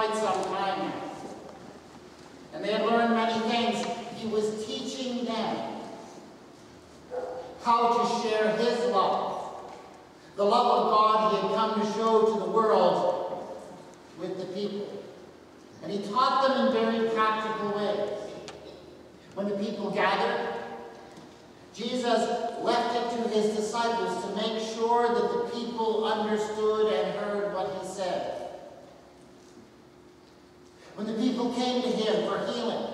quite some time now. And they had learned many things. He was teaching them how to share his love, the love of God he had come to show to the world with the people. And he taught them in very practical ways. When the people gathered, Jesus left it to his disciples to make sure that the people understood and heard what he said. When the people came to him for healing,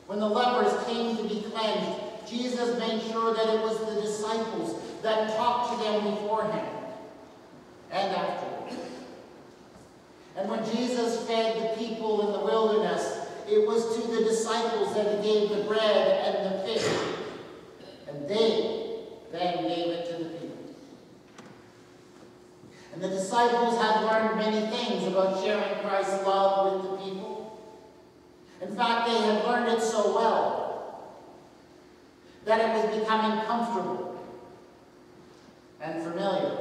when the lepers came to be cleansed, Jesus made sure that it was the disciples that talked to them beforehand and afterwards. And when Jesus fed the people in the wilderness, it was to the disciples that he gave the bread and the fish, and they then gave it to the people. And the disciples had learned many things about sharing Christ's love with the people. In fact, they had learned it so well that it was becoming comfortable and familiar.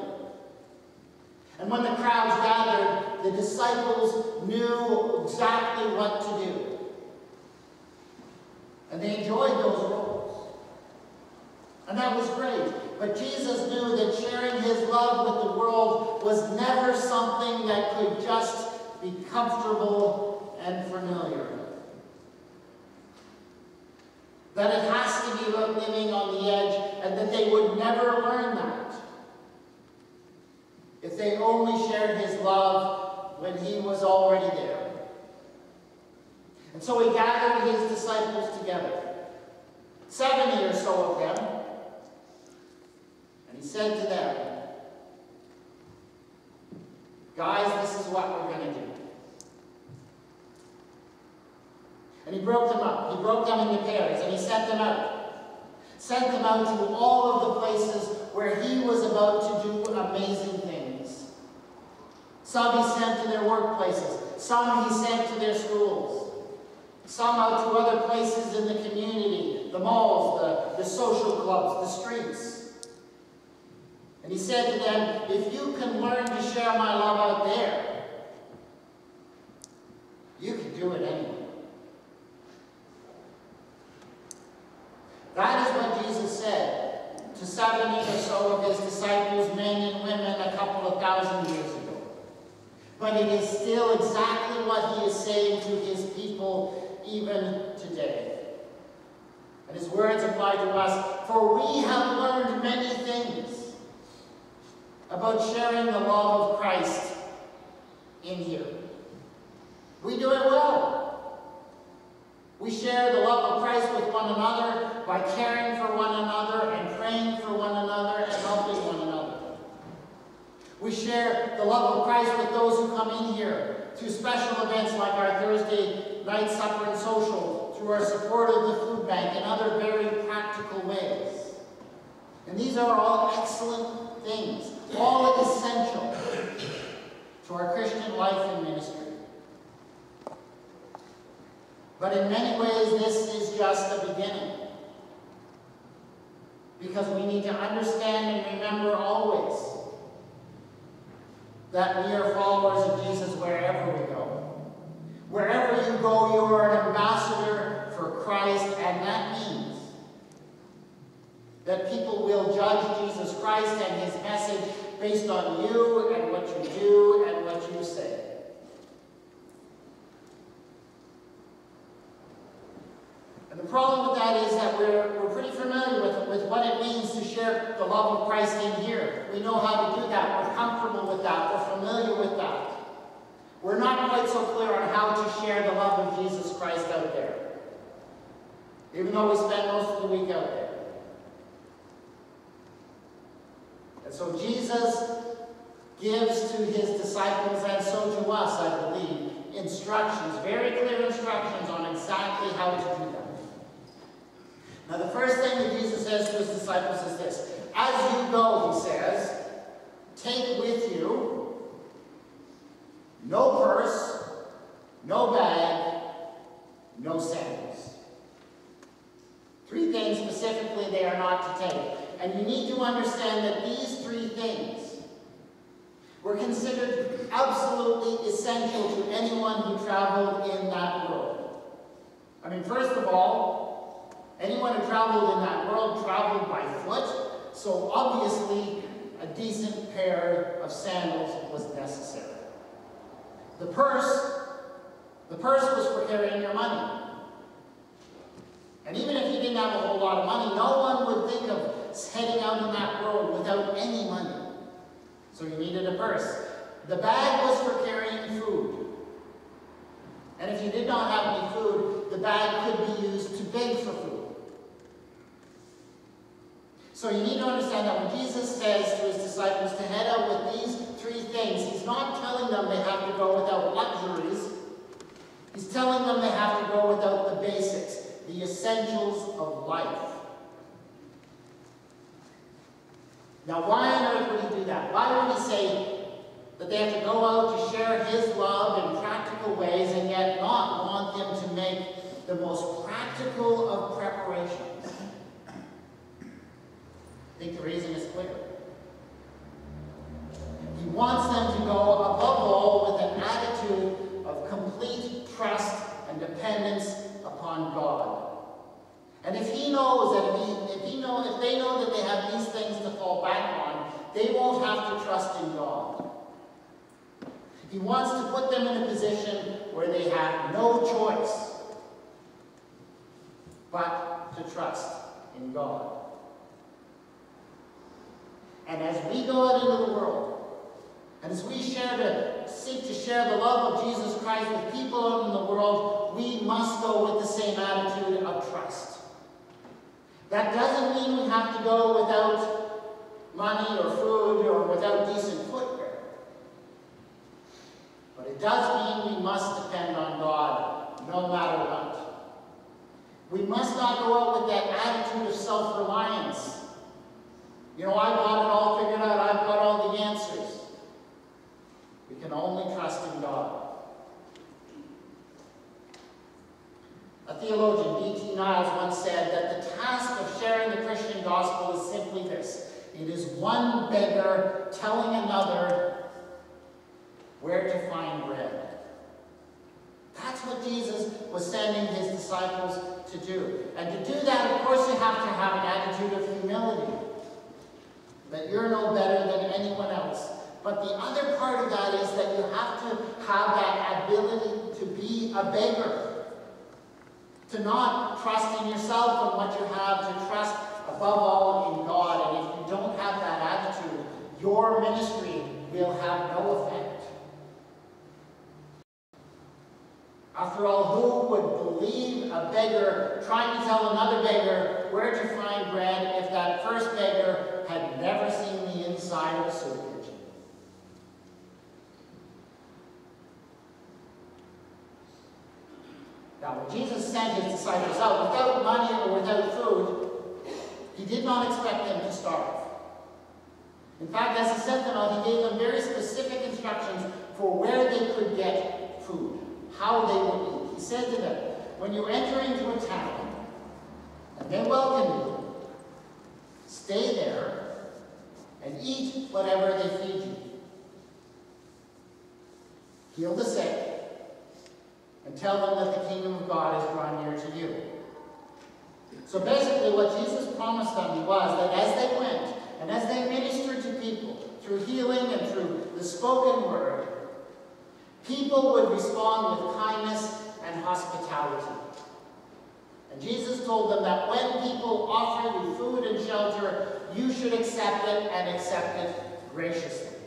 And when the crowds gathered, the disciples knew exactly what to do. And they enjoyed those roles. And that was great. But Jesus knew that sharing his love with the world was never something that could just be comfortable and familiar. That it has to be about living on the edge, and that they would never learn that if they only shared his love when he was already there. And so he gathered his disciples together, 70 or so of them, and he said to them, guys, this is what we're going to do. And he broke them up. He broke them into pairs, and he sent them out. Sent them out to all of the places where he was about to do amazing things. Some he sent to their workplaces. Some he sent to their schools. Some out to other places in the community, the malls, the social clubs, the streets. And he said to them, if you can learn to share my love out there, you can do it anywhere. That is what Jesus said to 70 or so of his disciples, men and women, a couple of thousand years ago. But it is still exactly what he is saying to his people even today. And his words apply to us, for we have learned many things about sharing the love of Christ in here. We do it well. We share the love of Christ with one another by caring for one another and praying for one another and helping one another. We share the love of Christ with those who come in here through special events like our Thursday night supper and social, through our support of the food bank and other very practical ways. And these are all excellent things, all essential to our Christian life and ministry. But in many ways, this is just the beginning. Because we need to understand and remember always that we are followers of Jesus wherever we go. Wherever you go, you are an ambassador for Christ, and that means that people will judge Jesus Christ and his message based on you and what you do and what you say. And the problem with that is that we're pretty familiar with what it means to share the love of Christ in here. We know how to do that. We're comfortable with that. We're familiar with that. We're not quite so clear on how to share the love of Jesus Christ out there, even though we spend most of the week out there. And so Jesus gives to his disciples, and so to us, I believe, instructions, very clear instructions on exactly how to do that. Now, the first thing that Jesus says to his disciples is this. As you go, he says, take with you no purse, no bag, no sandals. Three things specifically they are not to take. And you need to understand that these three things were considered absolutely essential to anyone who traveled in that world. I mean, first of all, anyone who traveled in that world traveled by foot, so obviously a decent pair of sandals was necessary. The purse was for carrying your money. And even if you didn't have a whole lot of money, no one would think of heading out in that world without any money. So you needed a purse. The bag was for carrying food. And if you did not have any food, the bag could be used to beg for food. So you need to understand that when Jesus says to his disciples to head out with these three things, he's not telling them they have to go without luxuries. He's telling them they have to go without the basics, the essentials of life. Now, why on earth would he do that? Why would he say that they have to go out to share his love in practical ways and yet not want them to make the most practical of preparations? I think the reason is clear. He wants them to go above all with an attitude of complete trust and dependence upon God. And if he knows that if they know that they have these things to fall back on, they won't have to trust in God. He wants to put them in a position where they have no choice but to trust in God. And as we go out into the world, and as we seek to share the love of Jesus Christ with people out in the world, we must go with the same attitude of trust. That doesn't mean we have to go without money or food or without decent footwear. But it does mean we must depend on God no matter what. We must not go out with that attitude of self-reliance. You know, I've got it all figured out. I've got all the answers. We can only trust in God. A theologian, D.T. Niles, once said that the task of sharing the Christian gospel is simply this. It is one beggar telling another where to find bread. That's what Jesus was sending his disciples to do. And to do that, of course, you have to have an attitude of humility. That you're no better than anyone else. But the other part of that is that you have to have that ability to be a beggar. To not trust in yourself and what you have, to trust above all in God. And if you don't have that attitude, your ministry will have no effect. After all, who would believe a beggar trying to tell another beggar where to find bread if that first beggar had never seen the inside of a soup kitchen? Now, when Jesus sent his disciples out without money or without food, he did not expect them to starve. In fact, as he sent them out, he gave them very specific instructions for where they could get food, how they would eat. He said to them, when you enter into a town, and they welcome you, stay there and eat whatever they feed you. Heal the sick, and tell them that the kingdom of God is drawn near to you. So basically what Jesus promised them was that as they went, and as they ministered to people, through healing and through the spoken word, people would respond with kindness and hospitality. And Jesus told them that when people offer you food and shelter, you should accept it and accept it graciously.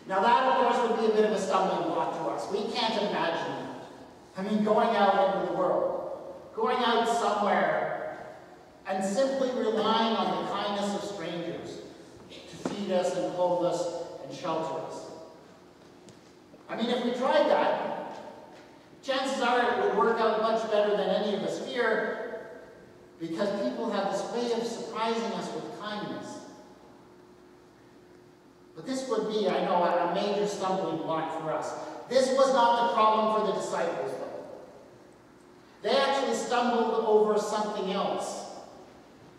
Now that, of course, would be a bit of a stumbling block to us. We can't imagine that. I mean, going out into the world, going out somewhere, and simply relying on the kindness of strangers to feed us and clothe us and shelter us. I mean, if we tried that, chances are it would work out much better than any of us fear, because people have this way of surprising us with kindness. But this would be, I know, a major stumbling block for us. This was not the problem for the disciples, though. They actually stumbled over something else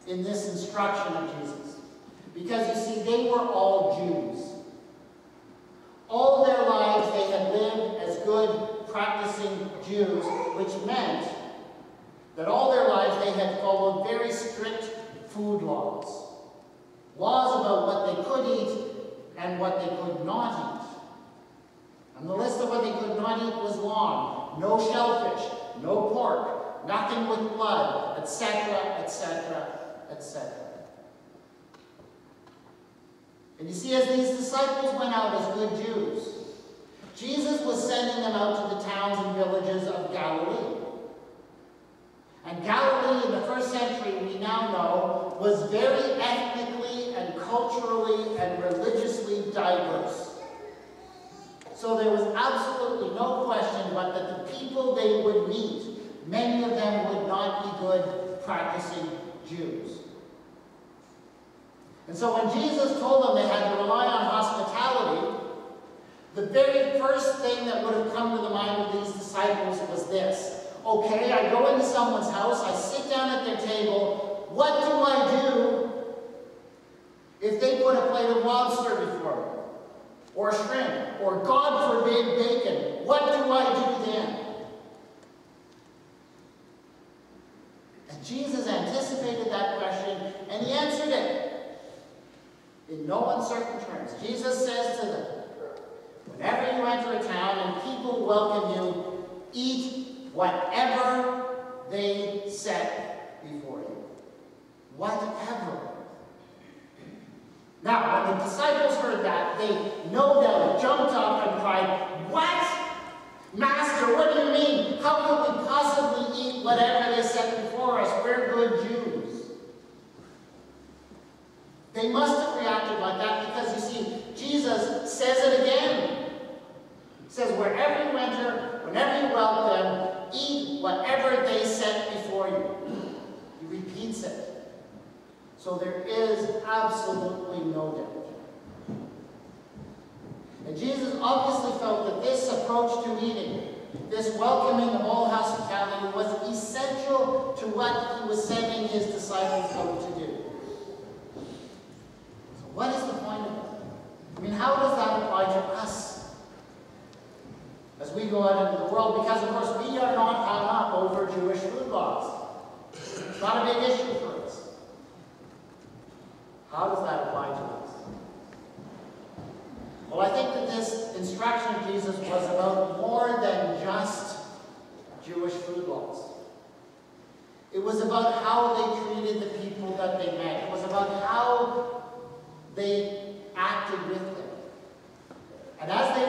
in this instruction of Jesus. Because you see, they were all Jews. All their lives they had lived as good, practicing Jews, which meant that all their lives they had followed very strict food laws. Laws about what they could eat and what they could not eat. And the list of what they could not eat was long. No shellfish, no pork, nothing with blood, etc., etc., etc. And you see, as these disciples went out as good Jews, Jesus was sending them out to the towns and villages of Galilee. And Galilee in the first century, we now know, was very ethnically and culturally and religiously diverse. So there was absolutely no question but that the people they would meet, many of them would not be good practicing Jews. And so when Jesus told them they had to rely on hospitality, the very first thing that would have come to the mind of these disciples was this. Okay, I go into someone's house, I sit down at their table, what do I do if they put a plate of lobster before me? Or shrimp? Or God forbid, bacon? What do I do then? And Jesus anticipated that question, and he answered it in no uncertain terms. Jesus says to them, whenever you enter a town and people welcome you, eat whatever they set before you. Whatever. Now, when the disciples heard that, they no doubt jumped up and cried, "What? Master, what do you mean? How could we possibly eat whatever they set before us? We're good Jews." They must have reacted like that because, you see, Jesus says it again. He says, wherever you enter, whenever you welcome, eat whatever they set before you. He repeats it. So there is absolutely no doubt. And Jesus obviously felt that this approach to eating, this welcoming of all hospitality, was essential to what he was sending his disciples out to do. So what is the point of it? I mean, how does that apply to us as we go out into the world? Because, of course, we are not hung up over Jewish food laws. It's not a big issue for us. How does that apply to us? Well, I think that this instruction of Jesus was about more than just Jewish food laws. It was about how they treated the people that they met. It was about how they acted with them. And as they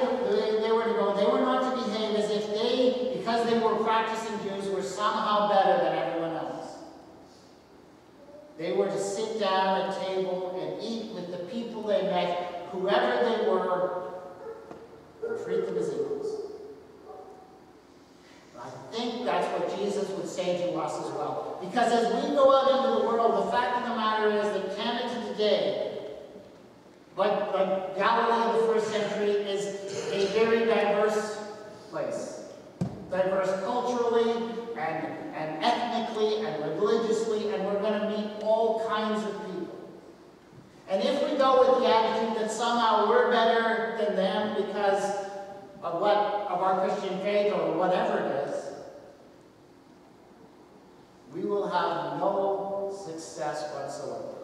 were to go, they were not to behave as if they, because they were practicing Jews, were somehow better than everyone else. They were to sit down at table and eat with the people they met, whoever they were, and treat them as equals. And I think that's what Jesus would say to us as well. Because as we go out into the world, the fact of the matter is that Canada today, like Galilee in the first century, is a very diverse place. Diverse culturally and ethnically and religiously, and we're going to meet all kinds of people. And if we go with the attitude that somehow we're better than them because of our Christian faith or whatever it is, we will have no success whatsoever.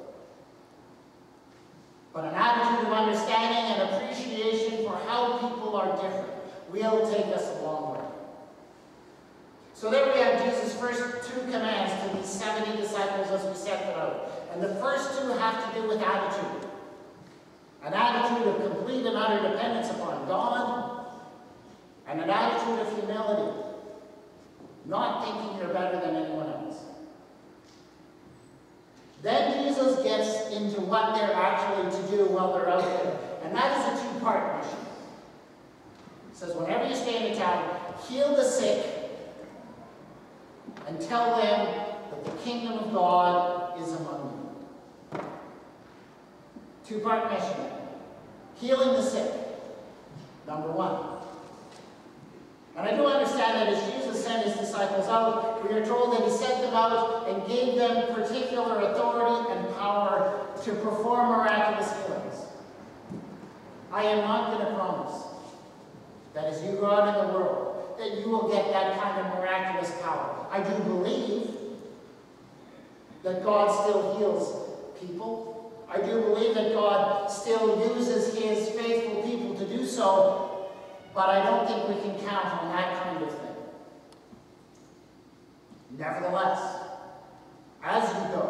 But an attitude of understanding and appreciation for how people are different will take us a long way. So there we have Jesus' first two commands to these 70 disciples as we set them out. And the first two have to do with attitude. An attitude of complete and utter dependence upon God, and an attitude of humility, not thinking you're better than anyone else. Then Jesus gets into what they're actually to do while they're out there. And that is a two-part mission. He says, whenever you stay in a town, heal the sick and tell them that the kingdom of God is among you. Two-part mission. Healing the sick, number one. And I do understand that as Jesus sent his disciples out, we are told that he sent them out and gave them particular authority and power to perform miraculous healings. I am not going to promise that as you go out in the world, that you will get that kind of miraculous power. I do believe that God still heals people. I do believe that God still uses his faithful people to do so, but I don't think we can count on that kind of thing. Nevertheless, as you go,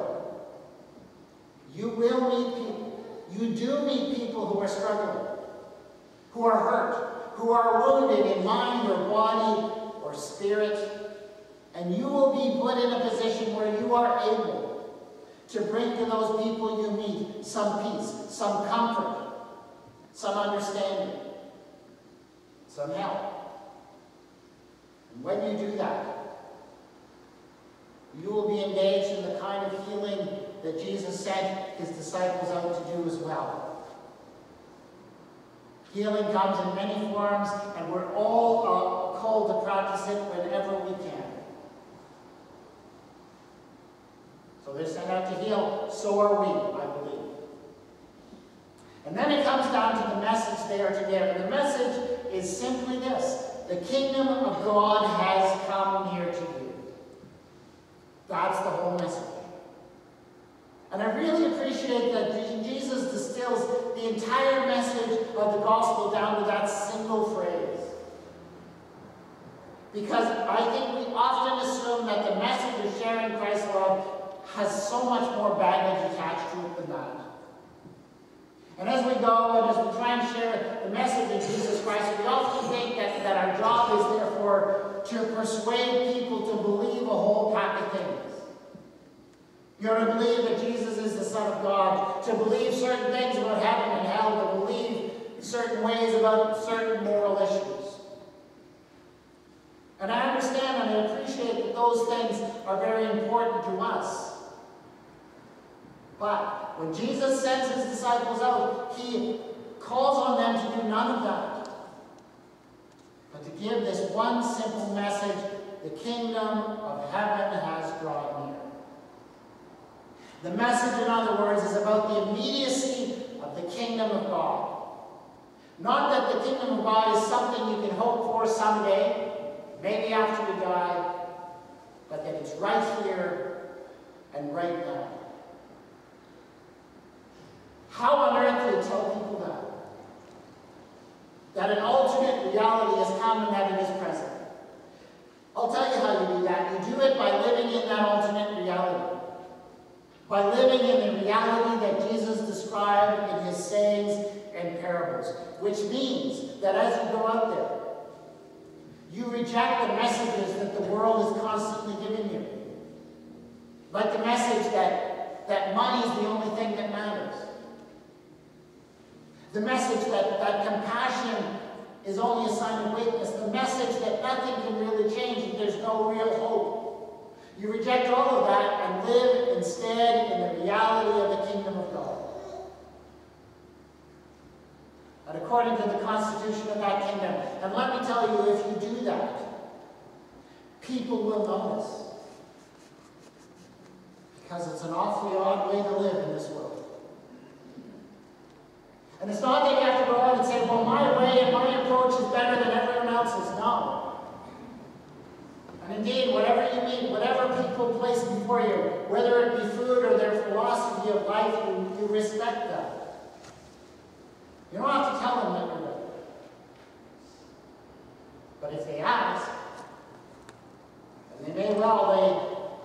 you will meet people. You do meet people who are struggling, who are hurt, who are wounded in mind or body or spirit, and you will be put in a position where you are able to bring to those people you meet some peace, some comfort, some understanding, some help. And when you do that, you will be engaged in the kind of healing that Jesus sent his disciples out to do as well. Healing comes in many forms, and we're all called to practice it whenever we can. So they're sent out to heal, so are we, I believe. And then it comes down to the message they are to give. And the message is simply this: the kingdom of God has come near to you. That's the whole message. And I really appreciate that Jesus distills the entire message of the gospel down to that single phrase. Because I think we often assume that the message of sharing Christ's love has so much more baggage attached to it than that. And as we go and as we try and share the message of Jesus Christ, we often think that our job is therefore to persuade people to believe a whole pack of things. You're to believe that Jesus is the Son of God, to believe certain things about heaven and hell, to believe certain ways about certain moral issues. And I understand and I appreciate that those things are very important to us. But when Jesus sends his disciples out, he calls on them to do none of that, but to give this one simple message: the kingdom of heaven has drawn near. The message, in other words, is about the immediacy of the kingdom of God. Not that the kingdom of God is something you can hope for someday, maybe after you die, but that it's right here and right now. How on earth do you tell people that? That an alternate reality has come and that it is present. I'll tell you how you do that. You do it by living in that alternate reality. By living in the reality that Jesus described in his sayings and parables. Which means that as you go out there, you reject the messages that the world is constantly giving you. Like the message that money is the only thing that matters. The message that compassion is only a sign of weakness. The message that nothing can really change and there's no real hope. You reject all of that and live instead in the reality of the kingdom of God. And according to the constitution of that kingdom, and let me tell you, if you do that, people will notice. Because it's an awfully odd way to live in this world. And it's not that you have to go out and say, well, my way and my approach is better than everyone else's. No. And indeed, whatever you meet, whatever people place before you, whether it be food or their philosophy of life, you respect that. You don't have to tell them that you're right. But if they ask, and they may well,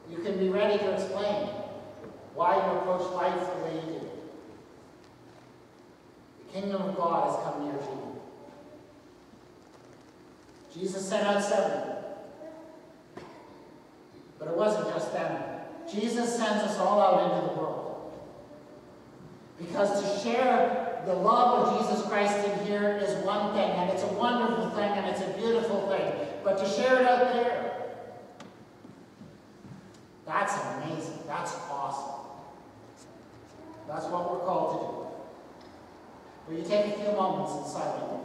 you can be ready to explain why you approach life the way you do. The kingdom of God has come near to you. Jesus sent out 7. But it wasn't just them. Jesus sends us all out into the world. Because to share the love of Jesus Christ in here is one thing, and it's a wonderful thing, and it's a beautiful thing. But to share it out there, that's amazing. That's awesome. That's what we're called to do. Will you take a few moments in silence?